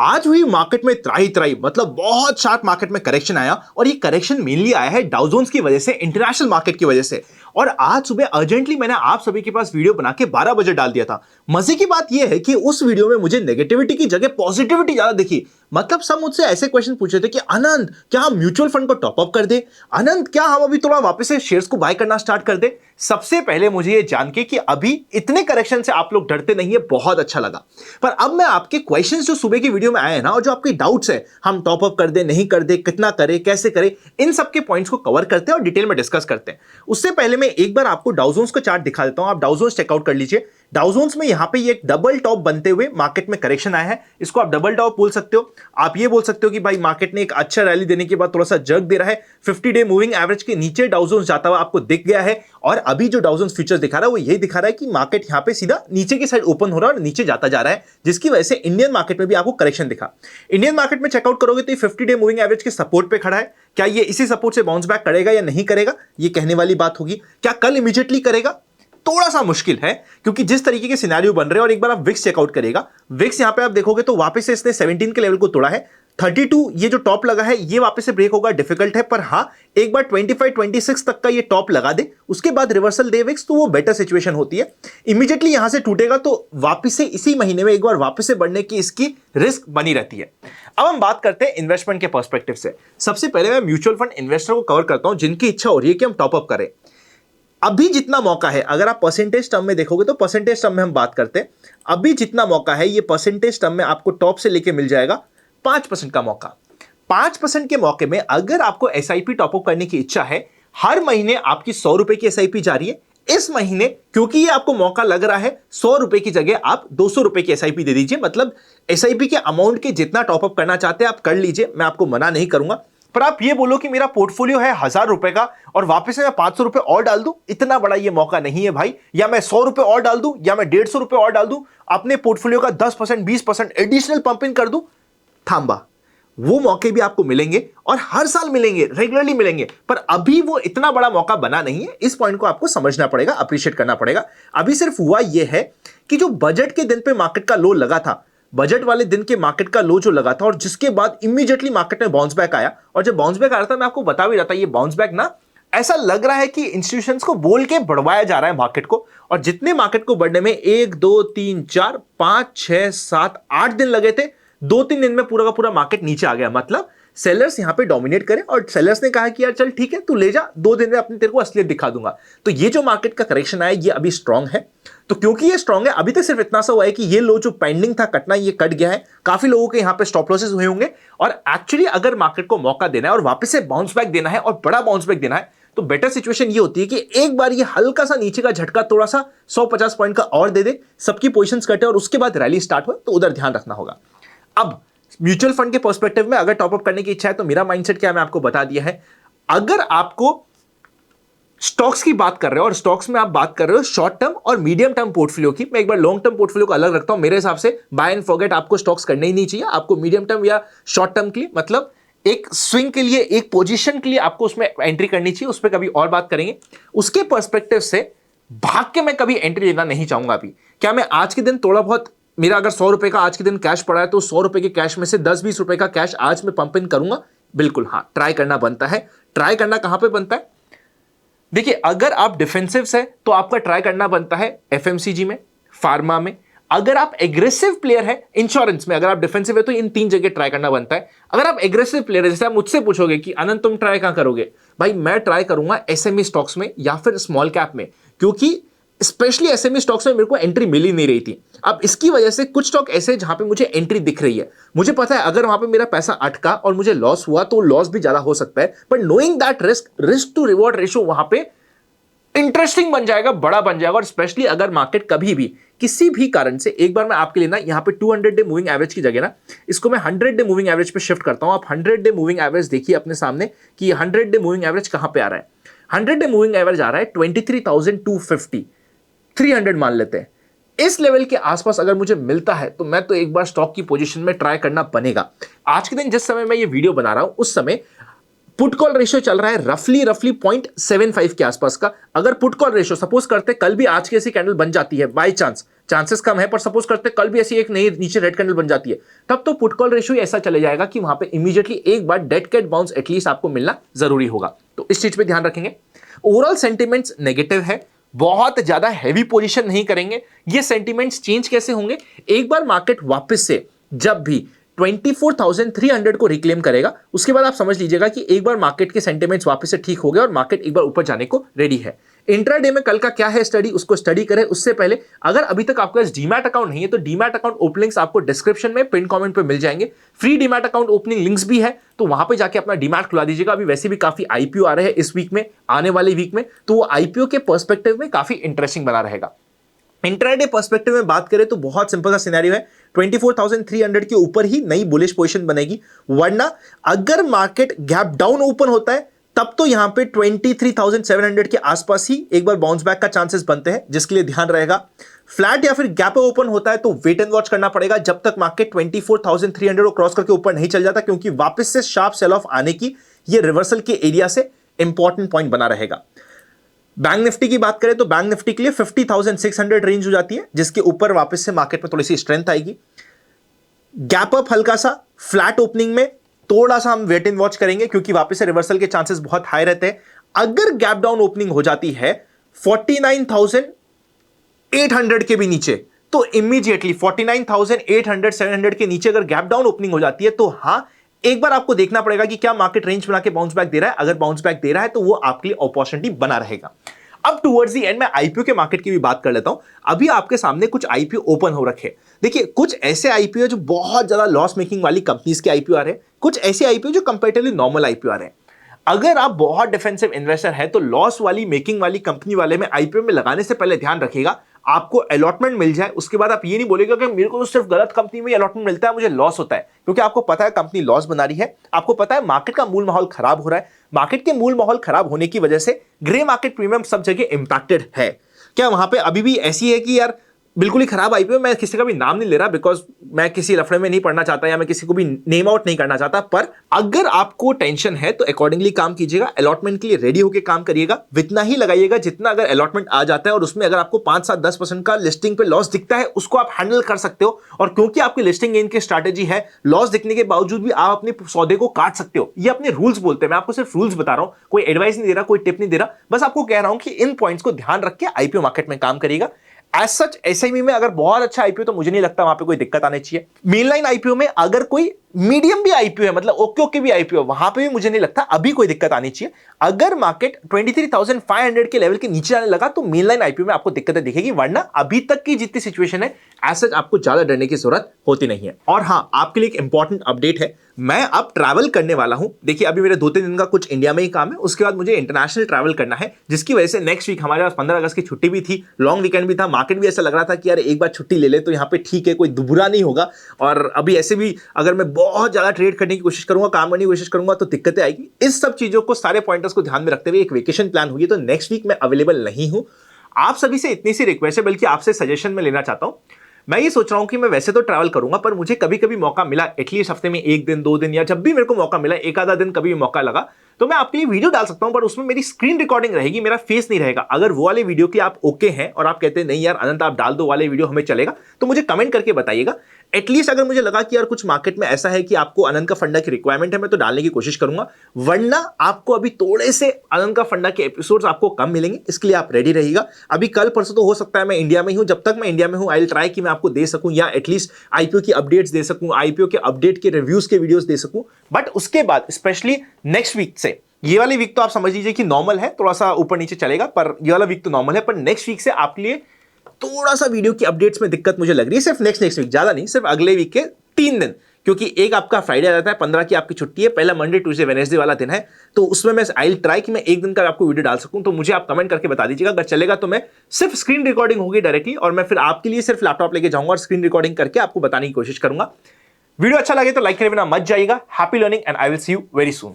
आज हुई मार्केट में त्राही त्राही, मतलब बहुत शार्प मार्केट में करेक्शन आया और ये करेक्शन मेनली आया है डाउ जोन्स की वजह से, इंटरनेशनल मार्केट की वजह से। और आज सुबह अर्जेंटली मैंने आप सभी के पास वीडियो बना के 12 बजे डाल दिया था। मजे की बात यह है कि उस वीडियो में मुझे नेगेटिविटी की जगह पॉजिटिविटी ज्यादा दिखी। मतलब सब मुझसे ऐसे क्वेश्चन पूछ रहे थे कि आनंद क्या हम म्यूचुअल फंड को टॉप अप कर दे, आनंद क्या हम अभी थोड़ा वापस से शेयर्स को बाय करना स्टार्ट कर दे। सबसे पहले मुझे ये जान के कि अभी इतने करेक्शन से आप लोग डरते नहीं है, बहुत अच्छा लगा। पर अब मैं आपके क्वेश्चंस जो सुबह की वीडियो में आए हैं ना, और जो आपके डाउट्स है, हम टॉप अप कर दे नहीं कर दे, कितना करे कैसे करे, इन सब के पॉइंट्स को कवर करते हैं और डिटेल में डिस्कस करते हैं। उससे पहले मैं एक बार आपको डाउ जोन्स का चार्ट दिखा देता हूं। आप डाउ जोन्स चेकआउट कर लीजिए। डाउ जोन्स में यहां पे ये एक डबल टॉप बनते हुए मार्केट में करेक्शन आया है। इसको आप डबल टॉप बोल सकते हो। आप ये बोल सकते हो कि भाई मार्केट ने एक अच्छा रैली देने के बाद थोड़ा सा जर्क दे रहा है, 50 डे मूविंग एवरेज के नीचे डाउ जोन्स जाता हुआ आपको दिख गया है। और अभी जो डाउ जोन्स फ्यूचर्स दिखा रहा है वो यही दिखा रहा है कि मार्केट यहां पे सीधा नीचे की साइड ओपन हो रहा है और नीचे जाता जा रहा है, जिसकी वजह से इंडियन मार्केट में भी आपको करेक्शन दिखा। इंडियन मार्केट में चेकआउट करोगे तो 50 डे मूविंग एवरेज के सपोर्ट पे खड़ा है। क्या ये इसी सपोर्ट से बाउंस बैक करेगा या नहीं करेगा, ये कहने वाली बात होगी। क्या कल इमीडिएटली करेगा, थोड़ा सा मुश्किल है, क्योंकि जिस तरीके के सिनेरियो बन रहे हैं। और एक बार आप विक्स चेकआउट करेगा, विक्स यहां पे आप देखोगे तो वापस से इसने 17 के लेवल को तोड़ा है। 32 ये जो टॉप लगा है ये वापस से ब्रेक होगा, डिफिकल्ट है। पर हां, एक बार 25 26 तक का ये टॉप लगा दे, उसके बाद रिवर्सल दे विक्स, तो वो बेटर सिचुएशन होती है। इमीडिएटली यहां से टूटेगा तो वापस से इसी महीने में एक बार वापस से बढ़ने की इसकी रिस्क बनी रहती है। अब हम बात करते हैं इन्वेस्टमेंट के पर्सपेक्टिव से। सबसे पहले मैं म्यूचुअल फंड इन्वेस्टर को कवर करता हूं जिनकी इच्छा हो रही है कि हम टॉप अप करें। अभी जितना मौका है, अगर आप परसेंटेज टर्म में देखोगे तो परसेंटेज टर्म में हम बात करते हैं, अभी जितना मौका है ये परसेंटेज टर्म में आपको टॉप से लेके मिल जाएगा 5% का मौका। 5% के मौके में अगर आपको एसआईपी टॉपअप करने की इच्छा है, हर महीने आपकी 100 रुपए की एसआईपी जारी है। इस महीने क्योंकि ये आपको मौका लग रहा है, 100 रुपए की जगह आप 200 रुपए की एसआईपी दे दीजिए। मतलब एसआईपी के अमाउंट के जितना टॉपअप करना चाहते हैं आप कर लीजिए, मैं आपको मना नहीं करूंगा। पर आप ये बोलो कि मेरा पोर्टफोलियो है 1000 रुपए का और वापस से मैं 500 रुपए और डाल दूं, इतना बड़ा ये मौका नहीं है भाई। या मैं 100 रुपए और डाल दूं, या मैं 150 रुपए और डाल दूं, अपने पोर्टफोलियो का 10% 20% एडिशनल पंपिंग कर दूं, थांबा। वो मौके भी आपको मिलेंगे और हर साल मिलेंगे, रेगुलरली मिलेंगे। पर अभी वो इतना बड़ा मौका बना नहीं है। इस पॉइंट को आपको समझना पड़ेगा, अप्रिशिएट करना पड़ेगा। अभी सिर्फ हुआ यह है कि जो बजट के दिन पे मार्केट का लो लगा था, बजट वाले दिन के मार्केट का लो जो लगा था, और जिसके बाद इमीडिएटली मार्केट में बाउंस बैक आया। और जब बाउंस बैक आ रहा था, मैं आपको बता भी रहा था, ये बाउंस बैक ना ऐसा लग रहा है कि इंस्टीट्यूशंस को बोल के बढ़वाया जा रहा है मार्केट को। और जितने मार्केट को बढ़ने में 1 2 3 4 5 6 7 8 दिन लगे थे, 2-3 दिन में पूरा का पूरा मार्केट नीचे आ गया। मतलब सेलर्स यहां पे डोमिनेट करें और सेलर्स ने कहा कि यार चल ठीक है, तू ले जा, 2 दिन में अपने तेरे को असलियत दिखा दूंगा। तो ये जो मार्केट का करेक्शन आया ये अभी स्ट्रांग है। तो क्योंकि ये स्ट्रांग है, अभी तक सिर्फ इतना सा हुआ है कि ये लो जो पेंडिंग था कटना, ये कट गया है। काफी लोगों के यहां पे स्टॉप लॉसेस हुए होंगे। और एक्चुअली अगर मार्केट को मौका देना है और वापस से बाउंस बैक देना है और बड़ा बाउंस बैक देना है, तो बेटर सिचुएशन ये होती है कि एक बार ये हल्का सा नीचे का झटका थोड़ा सा 150 पॉइंट का और दे दे, सबकी पोजीशंस कटे और उसके बाद रैली स्टार्ट हो, तो उधर ध्यान रखना होगा। अब म्यूचुअल फंड के पर्सपेक्टिव में अगर टॉपअप करने की इच्छा है तो मेरा माइंडसेट क्या है मैं आपको बता दिया है। अगर आपको स्टॉक्स की बात कर रहे हो और स्टॉक्स में आप बात कर रहे हो शॉर्ट टर्म और मीडियम टर्म पोर्टफोलियो की, मैं एक बार लॉन्ग टर्म पोर्टफोलियो को अलग रखता हूं। मेरे हिसाब से बाय एंड फॉरगेट आपको स्टॉक्स करने ही नहीं चाहिए। आपको मीडियम टर्म या शॉर्ट टर्म के लिए, मतलब एक स्विंग के लिए, एक पोजीशन के लिए आपको उसमें एंट्री करनी चाहिए। उस पर कभी और बात करेंगे। उसके पर्सपेक्टिव से भाग के मैं कभी एंट्री लेना नहीं चाहूंगा। अभी क्या मैं आज के दिन थोड़ा बहुत, मेरा अगर 100 रुपए का आज के दिन कैश पड़ा है तो 100 रुपए के कैश में से 10-20 रुपए का कैश आज मैं पंप इन करूंगा, बिल्कुल हाँ, ट्राई करना बनता है। ट्राई करना कहां पे बनता है? देखिए, अगर आप डिफेंसिव है तो आपका ट्राई करना बनता है एफएमसीजी में, फार्मा में। अगर आप एग्रेसिव प्लेयर है, इंश्योरेंस में। अगर आप डिफेंसिव है तो इन 3 जगह ट्राई करना बनता है। अगर आप एग्रेसिव प्लेयर है, जैसे आप मुझसे पूछोगे कि अनंत तुम ट्राई कहां करोगे, भाई मैं ट्राई करूंगा एसएमई स्टॉक्स में या फिर स्मॉल कैप में, क्योंकि स्पेशली एसएमई स्टॉक्स में मेरे को एंट्री मिल ही नहीं रही थी। अब इसकी वजह से कुछ स्टॉक ऐसे जहां पे मुझे एंट्री दिख रही है, मुझे पता है अगर वहां पे मेरा पैसा अटका और मुझे लॉस हुआ तो लॉस भी ज्यादा हो सकता है। But knowing that risk to reward ratio वहां पे इंटरेस्टिंग बन जाएगा, बड़ा बन जाएगा। और स्पेशली अगर मार्केट कभी भी किसी भी कारण से, एक बार मैं आपके लिए ना यहां पे 200 डे मूविंग एवरेज की जगह ना इसको मैं 100 डे मूविंग एवरेज पे शिफ्ट करता हूं। आप 100 डे मूविंग एवरेज देखिए अपने सामने कि ये 100 डे मूविंग एवरेज कहां पे आ रहा है। 100 डे मूविंग एवरेज आ रहा है 23,250, 300 मान लेते हैं। इस लेवल के आसपास अगर मुझे मिलता है तो मैं तो एक बार स्टॉक की पोजीशन में ट्राई करना बनेगा। आज के दिन जिस समय मैं ये वीडियो बना रहा हूं उस समय पुट कॉल रेशियो चल रहा है रफली 0.75 के आसपास का। अगर पुट कॉल रेशियो सपोज करते कल भी आज की ऐसी कैंडल बन जाती है, बाय चांसेस कम है, पर सपोज करते कल भी ऐसी एक नई नीचे रेड कैंडल बन जाती है, तब तो पुट कॉल रेशियो ऐसा चले जाएगा कि वहां पे इमीडिएटली एक बार डेड कैट बाउंस एटलीस्ट आपको मिलना जरूरी होगा। तो इस चीज पे ध्यान रखेंगे। ओवरऑल सेंटिमेंट्स नेगेटिव है, बहुत ज्यादा हैवी पोजीशन नहीं करेंगे। ये सेंटिमेंट्स चेंज कैसे होंगे? एक बार मार्केट वापस से जब भी 24,300 को रिक्लेम करेगा, उसके बाद आप समझ लीजिएगा कि एक बार मार्केट के सेंटिमेंट्स वापस से ठीक हो गए और मार्केट एक बार ऊपर जाने को रेडी है। इंट्राडे में कल का क्या है स्टडी, उसको स्टडी करें। उससे पहले अगर अभी तक आपके पास डीमैट अकाउंट नहीं है तो डीमैट अकाउंट ओपनिंग्स आपको डिस्क्रिप्शन में पिन कमेंट पे मिल जाएंगे। Free demat account opening links भी है, तो वहां पे जाके अपना डीमैट खुला दीजिएगा। अभी वैसे भी काफी आईपीओ आ रहे हैं इस वीक में, आने वाले वीक में, तो वो आईपीओ के पर्सपेक्टिव में काफी इंटरेस्टिंग बना रहेगा। इंट्राडे पर्सपेक्टिव में बात करें तो बहुत सिंपल सा सिनेरियो है, 24,300 के ऊपर ही नई बुलिश पोजीशन बनेगी। वरना अगर मार्केट गैप डाउन ओपन होता है तब तो यहां पे 23,700 के आसपास ही एक बार बाउंस बैक का चांसेस बनते हैं, जिसके लिए ध्यान रहेगा। फ्लैट या फिर गैप ओपन होता है तो वेट एंड वॉच करना पड़ेगा जब तक मार्केट 24,300 को क्रॉस करके ऊपर नहीं चल जाता, क्योंकि वापस से शार्प सेल ऑफ आने की ये रिवर्सल के एरिया से इंपॉर्टेंट पॉइंट बना रहेगा। बैंक निफ्टी की बात करें तो बैंक निफ्टी के लिए 50,600 रेंज हो जाती है, जिसके ऊपर वापस से मार्केट में थोड़ी सी स्ट्रेंथ आएगी। गैप अप हल्का सा, फ्लैट ओपनिंग में थोड़ा सा हम वेट एंड वॉच करेंगे, क्योंकि वापस से रिवर्सल के चांसेस बहुत हाई रहते हैं। अगर गैप डाउन ओपनिंग हो जाती है 49,800 के भी नीचे, तो इमीडिएटली 49,800 700 के नीचे अगर गैप डाउन ओपनिंग हो जाती है तो हां, एक बार आपको देखना पड़ेगा कि क्या मार्केट रेंज बना के बाउंस बैक दे रहा है। अगर बाउंस बैक दे रहा है तो वो आपके लिए अपॉर्चुनिटी बना रहेगा। अब टुवर्ड्स द एंड मैं आईपीओ के मार्केट की भी बात कर लेता हूं। अभी आपके सामने कुछ आईपीओ ओपन हो रखे। देखिए, कुछ ऐसे आईपीओ जो बहुत ज्यादा लॉस मेकिंग वाली कंपनीज के आईपीओ आ रहे हैं, कुछ ऐसे आईपीओ जो कंपैरेटिवली नॉर्मल आईपीओ आ रहे हैं। अगर आप बहुत डिफेंसिव इन्वेस्टर है तो लॉस वाली मेकिंग वाली कंपनी वाले में आईपीओ में लगाने से पहले ध्यान रखिएगा आपको अलॉटमेंट मिल जाए। उसके बाद आप ये नहीं बोलेगा कि मेरे को तो सिर्फ गलत कंपनी में अलॉटमेंट मिलता है, मुझे लॉस होता है, क्योंकि आपको पता है कंपनी लॉस बना रही है, आपको पता है मार्केट का मूल माहौल खराब हो रहा है। मार्केट के मूल माहौल खराब होने की वजह से ग्रे मार्केट प्रीमियम सब जगह इंपैक्टेड है। क्या वहां पे अभी भी ऐसी है कि यार बिल्कुल ही खराब आईपीओ? मैं किसी का भी नाम नहीं ले रहा, बिकॉज मैं किसी लफड़े में नहीं पड़ना चाहता या मैं किसी को भी नेम आउट नहीं करना चाहता। पर अगर आपको टेंशन है तो अकॉर्डिंगली काम कीजिएगा, अलॉटमेंट के लिए रेडी होकर काम करिएगा, इतना ही लगाइएगा जितना अगर अलॉटमेंट आ जाता है और उसमें अगर आपको 5-7-10% का लिस्टिंग पे लॉस दिखता है, उसको आप हैंडल कर सकते हो। और क्योंकि आपकी लिस्टिंग गेन की स्ट्रैटेजी है, लॉस दिखने के बावजूद भी आप अपने सौदे को काट सकते हो। ये अपने रूल्स बोलते हैं, मैं आपको सिर्फ रूल्स बता रहा हूं, कोई एडवाइस नहीं दे रहा, कोई टिप नहीं दे रहा, बस आपको कह रहा हूं कि इन पॉइंट्स को ध्यान रख के आईपीओ मार्केट में काम करिएगा। एज सच एसआईबी में अगर बहुत अच्छा आईपीओ तो मुझे नहीं लगता वहां पे कोई दिक्कत आनी चाहिए। मेनलाइन आईपीओ में अगर कोई मीडियम भी आईपीओ है, मतलब ओके ओके भी आईपीओ, वहां पे भी मुझे नहीं लगता अभी कोई दिक्कत आनी चाहिए। अगर मार्केट 23,500 के लेवल के नीचे आने लगा तो मेनलाइन आईपीओ में आपको दिक्कतें दिखेगी, वरना अभी तक की जितनी सिचुएशन है एज सच आपको ज्यादा डरने की जरूरत होती नहीं है। और हाँ, आपके लिए एक इंपॉर्टेंट अपडेट है, मैं अब ट्रैवल करने वाला हूं। देखिए, अभी मेरे 2-3 दिन का कुछ इंडिया में ही काम है, उसके बाद मुझे इंटरनेशनल ट्रैवल करना है, जिसकी वजह से नेक्स्ट वीक हमारे पास 15 अगस्त की छुट्टी भी थी, लॉन्ग वीकेंड भी था। मार्केट भी ऐसा लग रहा था कि यार एक बार छुट्टी ले ले तो यहाँ पे ठीक है, कोई बुरा नहीं होगा। और अभी ऐसे भी अगर मैं बहुत ज्यादा ट्रेड करने की कोशिश करूंगा, काम करने की कोशिश करूंगा तो दिक्कतें आएगी। इस सब चीजों को, सारे पॉइंटर्स को ध्यान में रखते हुए एक वेकेशन प्लान हुई है, तो नेक्स्ट वीक मैं अवेलेबल नहीं हूं। आप सभी से इतनी सी रिक्वेस्ट है, बल्कि आपसे सजेशन में लेना चाहता हूं। मैं ये सोच रहा हूं कि मैं वैसे तो ट्रैवल करूंगा, पर मुझे कभी कभी मौका मिला, एटलीस्ट हफ्ते में 1 दिन 2 दिन, या जब भी मेरे को मौका मिला, एक आधा दिन कभी मौका लगा, तो मैं आपके लिए वीडियो डाल सकता हूं, पर उसमें मेरी स्क्रीन रिकॉर्डिंग रहेगी, मेरा फेस नहीं रहेगा। अगर वो वाले वीडियो के आप ओके हैं और आप कहते हैं नहीं यार अनंत आप डाल दो वाले वीडियो हमें चलेगा, तो मुझे कमेंट करके बताइएगा। एटलीस्ट अगर मुझे लगा कि यार कुछ मार्केट में ऐसा है कि आपको अनंत का फंडा की रिक्वायरमेंट है, मैं तो डालने की कोशिश करूंगा। वरना आपको अभी थोड़े से अनंत का फंडा के एपिसोड्स आपको कम मिलेंगे, इसके लिए आप रेडी रहिएगा। अभी कल परसों तो हो सकता है मैं इंडिया में ही हूं, जब तक मैं इंडिया में हूं आई विल ट्राई कि मैं आपको दे सकूं, या एटलीस्ट आईपीओ की अपडेट्स दे सकूं, आईपीओ के अपडेट के रिव्यूज के वीडियोस दे सकूं। बट उसके बाद स्पेशली नेक्स्ट वीक से, ये वाली वीक तो आप समझ लीजिए कि नॉर्मल है, थोड़ा सा ऊपर नीचे चलेगा, पर ये वाला वीक तो नॉर्मल है, पर नेक्स्ट वीक से आपके लिए थोड़ा सा वीडियो की अपडेट्स में दिक्कत मुझे लग रही है। सिर्फ नेक्स्ट वीक, ज्यादा नहीं, सिर्फ अगले वीक के 3 दिन, क्योंकि एक आपका फ्राइडे आ जाता है, 15 की आपकी छुट्टी है, पहला मंडे ट्यूसडे वेडनेसडे वाला दिन है, तो उसमें मैं आई विल ट्राई कि मैं एक दिन का आपको वीडियो डाल सकूं। तो मुझे आप कमेंट करके बता दीजिएगा, अगर चलेगा तो मैं सिर्फ स्क्रीन रिकॉर्डिंग होगी डायरेक्टली, और मैं फिर आपके लिए सिर्फ लैपटॉप लेके जाऊंगा और स्क्रीन रिकॉर्डिंग करके आपको बताने की कोशिश करूंगा। वीडियो अच्छा लगे तो लाइक करे बिना मत जाइएगा। Happy learning and I will see you very soon.